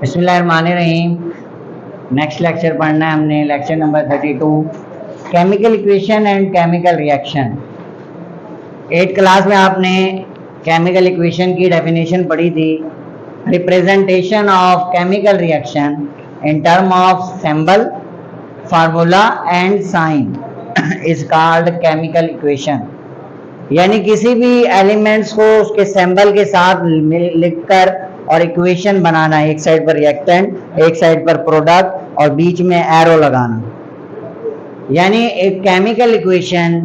बिस्मिल्लाहिर्रहमानिर्रहीम। Next lecture पढ़ना है हमने, lecture number 32, chemical equation and chemical reaction. 8th class में आपने केमिकल इक्वेशन की डेफिनेशन पढ़ी थी। Representation of chemical reaction in term of symbol, formula and sign is called chemical equation. यानी किसी भी एलिमेंट्स को उसके सिंबल के साथ लिखकर और इक्वेशन बनाना, एक साइड पर रिएक्टेंट, एक साइड पर प्रोडक्ट और बीच में एरो लगाना। यानी एक केमिकल इक्वेशन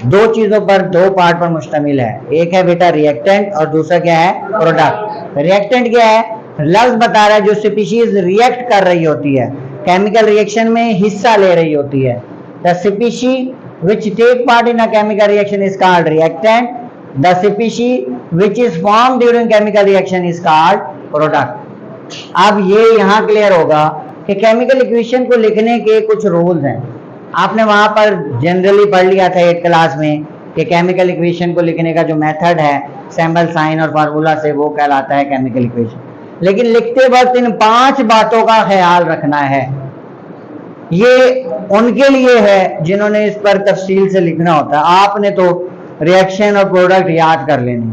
दो चीजों पर, दो पार्ट पर मुश्तमिल है। एक है बेटा रिएक्टेंट और दूसरा क्या है, प्रोडक्ट। रिएक्टेंट क्या है, लफ्ज बता रहा है जो स्पीशीज रिएक्ट कर रही होती है, केमिकल रिएक्शन में हिस्सा ले रही होती है। The species which take part in a chemical reaction is called reactant. The species which is formed during chemical reaction is called product. अब ये यहाँ क्लियर होगा कि केमिकल इक्वेशन को लिखने के कुछ रूल्स हैं। आपने वहां पर जनरली पढ़ लिया था 8th क्लास में कि केमिकल इक्वेशन को लिखने का जो मेथड है सिंबल, साइन और फार्मूला से, वो कहलाता है केमिकल इक्वेशन। लेकिन लिखते वक्त इन 5 बातों का ख्याल रखना है। ये उनके लिए है जिन्होंने इस पर तफसील से लिखना होता है। आपने तो रिएक्शन और प्रोडक्ट याद कर लेने,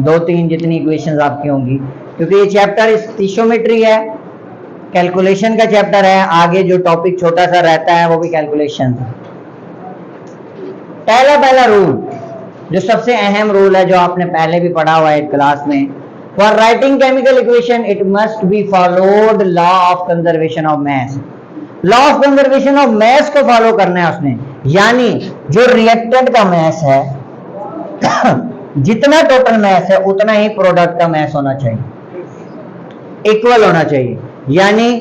2-3 जितनी इक्वेशंस आपकी होंगी, क्योंकि ये चैप्टर स्टीशियोमेट्री है, कैलकुलेशन का चैप्टर है। आगे जो टॉपिक छोटा सा रहता है वो भी कैलकुलेशन। पहला रूल, जो सबसे अहम रूल है, जो आपने पहले भी पढ़ा हुआ है क्लास में, for writing chemical equation it must be followed law of conservation of mess. Law of conservation of mess को फॉलो करना है उसने। यानी जो रिएक्टेंट का मैस है जितना टोटल मैस है उतना ही प्रोडक्ट का मैस होना चाहिए, इक्वल होना चाहिए। यानी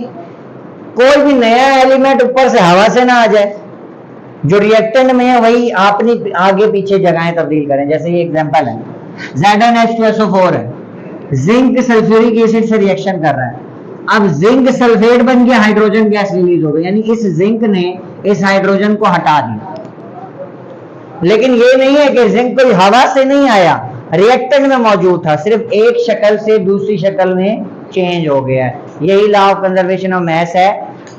कोई भी नया एलिमेंट ऊपर से हवा से ना आ जाए, जो रिएक्टेंट में है वही आपने आगे पीछे जगहें तब्दील करें। जैसे ये एग्जांपल है, ZnH2SO4 है, जिंक सल्फ्यूरिक एसिड से रिएक्शन कर रहा है। अब जिंक सल्फेट बन गया, हाइड्रोजन गैस रिलीज हो गई, यानी इस जिंक ने इस हाइड्रोजन को हटा दिया। लेकिन ये नहीं है कि जिंक कोई हवा से नहीं आया, रिएक्टेंट में मौजूद था, सिर्फ एक शक्ल से दूसरी शक्ल में चेंज हो गया है। यही law of conservation of mass है।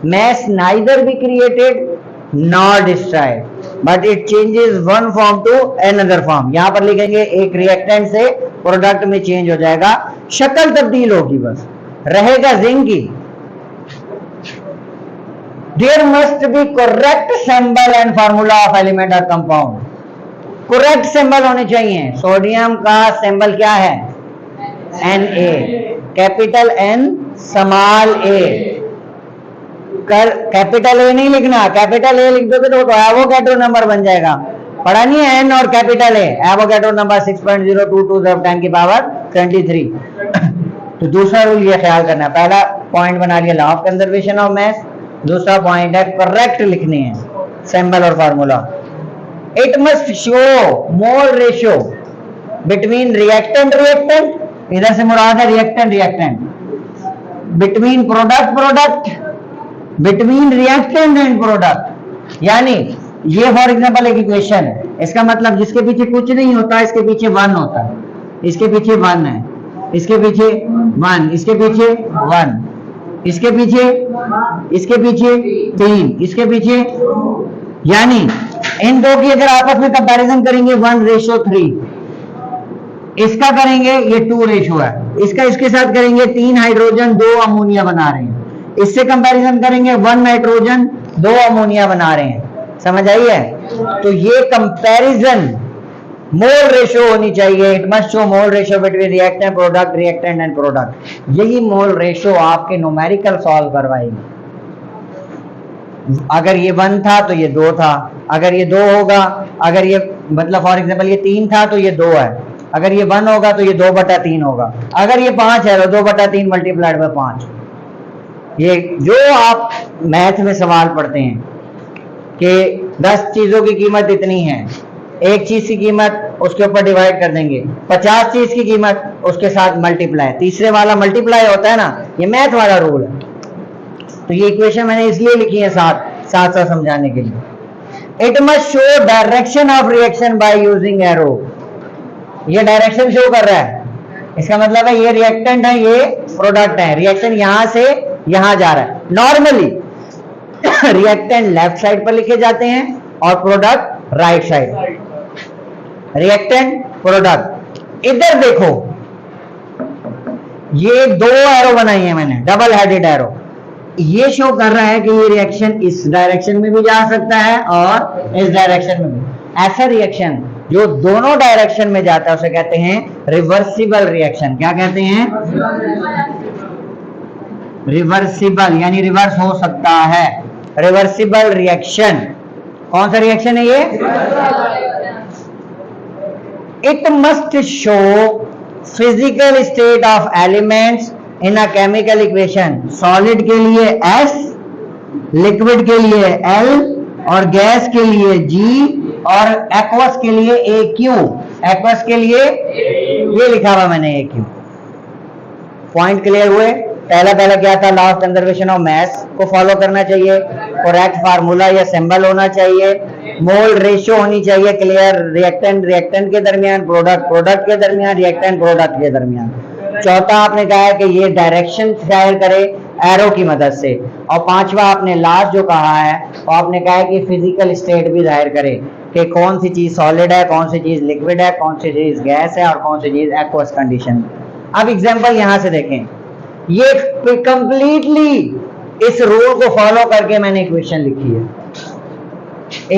Mass neither be created nor destroyed, but it changes one form to another form. यहां पर लिखेंगे एक रिएक्टेंट से प्रोडक्ट में चेंज हो जाएगा, शक्ल तब्दील होगी, बस रहेगा जिंक ही। There must be correct symbol and formula of element और कंपाउंड। करेक्ट सिंबल होने चाहिए। सोडियम का सिंबल क्या है, Na, capital N small a। Capital A नहीं लिखना, कैपिटल A लिख दोगे तो एवोगैड्रो नंबर बन जाएगा। पढ़ा नहीं है, N और कैपिटल A, एवोगैड्रो नंबर 6.022 10 की पावर 23। तो दूसरा रूल ये ख्याल करना है, पहला पॉइंट बना लिया law of conservation of mess, दूसरा पॉइंट है करेक्ट लिखने हैं सिंबल और formula. It must show mole ratio between reactant, इधर से मुराद है reactant, between product, between reactant and product. यानी ये फॉर एग्जांपल एक इक्वेशन है, इसका मतलब जिसके पीछे कुछ नहीं होता, इसके पीछे 1 होता है, इसके पीछे 1 है, इसके पीछे 1, इसके पीछे 1, इसके पीछे 3, इसके पीछे, यानी इन दो की अगर आपस में कंपैरिजन करेंगे 1:3, इसका करेंगे ये 2 रेशो है, इसका इसके साथ करेंगे 3 हाइड्रोजन 2 अमोनिया बना रहे हैं, इससे कंपैरिजन करेंगे 1 नाइट्रोजन 2 अमोनिया बना रहे हैं। समझ आई है? तो ये कंपैरिजन मोल रेशियो होनी चाहिए। It must show mole ratio between reactant and product. यही मोल रेशियो आपके न्यूमेरिकल सॉल्व करवाएगी। अगर ये 1 था तो ये 2 था, अगर ये 2 होगा, अगर ये मतलब फॉर एग्जांपल ये 3 था तो ये 2 है, अगर ये 1 होगा तो ये 2/3 होगा, अगर ये 5 है तो 2/3 मल्टीप्लाइड बाय 5। ये जो आप मैथ में सवाल पढ़ते हैं कि 10 चीजों की कीमत इतनी है, एक चीज की कीमत उसके ऊपर डिवाइड कर देंगे, 50 चीज की कीमत उसके साथ मल्टीप्लाई, तीसरे वाला मल्टीप्लाई होता है ना, ये मैथ वाला रूल है। तो ये इक्वेशन मैंने इसलिए लिखी है साथ समझाने के लिए। It must show direction of reaction by using arrow. ये डायरेक्शन शो कर रहा है, इसका मतलब है ये रिएक्टेंट है, ये प्रोडक्ट है। रिएक्शन यहां से यहां जा रहा है। नॉर्मली रिएक्टेंट लेफ्ट साइड पर लिखे जाते हैं और product right side. Reactant product. इधर देखो, ये दो एरो बनाई है मैंने, डबल हेडेड एरो। ये शो कर रहा है कि ये रिएक्शन इस डायरेक्शन में भी जा सकता है और इस डायरेक्शन में भी। ऐसा रिएक्शन जो दोनों डायरेक्शन में जाता है उसे कहते हैं रिवर्सिबल रिएक्शन। क्या कहते हैं? रिवर्सिबल, यानी रिवर्स हो सकता है। Reversible reaction. कौन सा रिएक्शन है ये? It must show physical state of elements in a chemical equation. Solid के लिए S, लिक्विड के लिए L और गैस के लिए G और एक्वस के लिए AQ। एक्वस के लिए ये लिखा हुआ मैंने AQ। पॉइंट क्लियर हुए? पहला क्या था? Law of conservation of mass को फॉलो करना चाहिए, करेक्ट फार्मूला या सिंबल होना चाहिए, मोल रेशियो होनी चाहिए क्लियर, रिएक्टेंट के दरमियान, प्रोडक्ट के दरमियान, रिएक्टेंट प्रोडक्ट के दरमियान। चौथा आपने कहा है कि ये डायरेक्शन जाहिर करे एरो की मदद से। और पांचवा आपने लास्ट जो कहा है वो आपने कहा है कि फिजिकल स्टेट भी जाहिर करे कि कौन सी चीज सॉलिड है, कौन सी चीज लिक्विड है, कौन सी चीज गैस है और कौन सी चीज एक्वस कंडीशन। अब एग्जांपल यहां से देखें, ये कंप्लीटली इस रूल को फॉलो करके मैंने इक्वेशन लिखी है।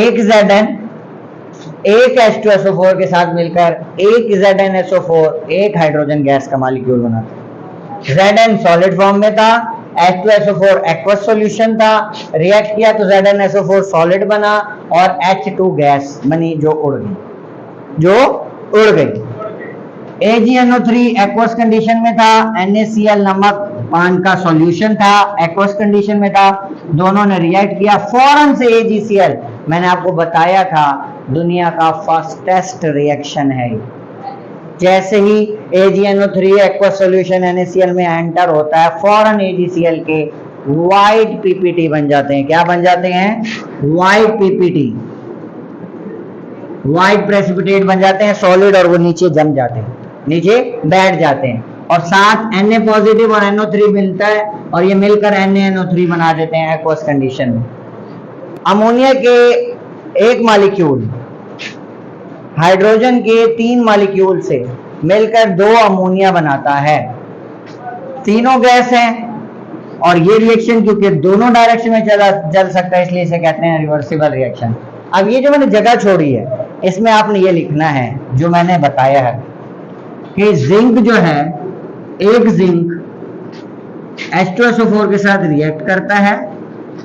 एक Zn एक H2SO4 के साथ मिलकर एक ZnSO4 एक हाइड्रोजन गैस का मॉलिक्यूल बनाता है। Zn सॉलिड फॉर्म में था, H2SO4 एक्वस सॉल्यूशन था, रिएक्ट किया तो ZnSO4 सॉलिड बना और H2 गैस बनी जो उड़ गई। AgNO3 एक्वस कंडीशन में था, NaCl नमक पान का सॉल्यूशन था, एक्वस कंडीशन में था। दोनों ने रिएक्ट किया, फौरन से AgCl, मैंने आपको बताया था दुनिया का फास्टेस्ट रिएक्शन है। जैसे ही AgNO3 एक्वस सॉल्यूशन NaCl में एंटर होता है, फौरन AgCl के वाइट पीपीटी बन जाते हैं। क्या बन जाते हैं? वाइट पीपीटी, वाइट प्रेसिपिटेट बन जाते हैं सॉलिड, और वो नीचे जम जाते हैं, नीचे बैठ जाते हैं। और साथ Na पॉजिटिव और NO3 मिलता है और ये मिलकर NaNO3 बना देते हैं एक्वस कंडीशन में। अमोनिया के एक मॉलिक्यूल हाइड्रोजन के 3 मॉलिक्यूल से मिलकर 2 अमोनिया बनाता है। तीनों गैस हैं और ये रिएक्शन क्योंकि दोनों डायरेक्शन में चल सकता है इसलिए इसे कहते हैं रिवर्सिबल रिएक्शन। अब ये जो मैंने जगह छोड़ी है इसमें आपने ये लिखना है जो मैंने बताया है कि जिंक जो है, एक जिंक H2SO4 के साथ रिएक्ट करता है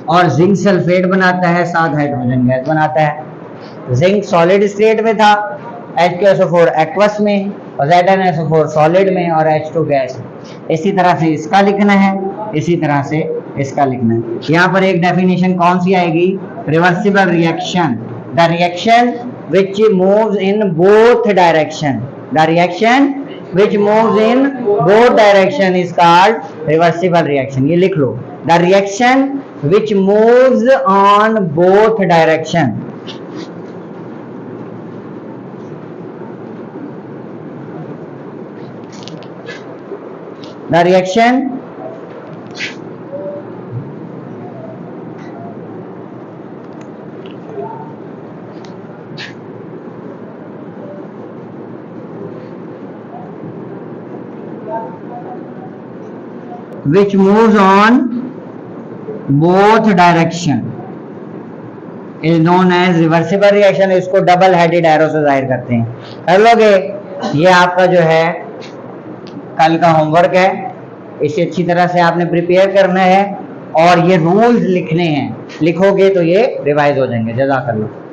और जिंक सल्फेट बनाता है, साथ हाइड्रोजन गैस बनाता है। जिंक सॉलिड स्टेट में था, H2SO4 एक्वस में और ZnSO4 सॉलिड में और H2 गैस। इसी तरह से इसका लिखना है, इसी तरह से इसका लिखना है। यहाँ पर एक डेफिनेशन कौन सी आएगी? Reversible reaction, the reaction which moves in both direction. The reaction which moves in both direction is called reversible reaction. ये लिख लो, the reaction which moves on both direction. The reaction which moves on both direction is known as reversible reaction. इसको double headed arrow से जाहिर करते हैं। कर लोगे? ये आपका जो है कल का होमवर्क है, इसे अच्छी तरह से आपने प्रिपेयर करना है और ये रूल्स लिखने हैं। लिखोगे तो ये रिवाइज हो जाएंगे। जज़ाकल्लाह।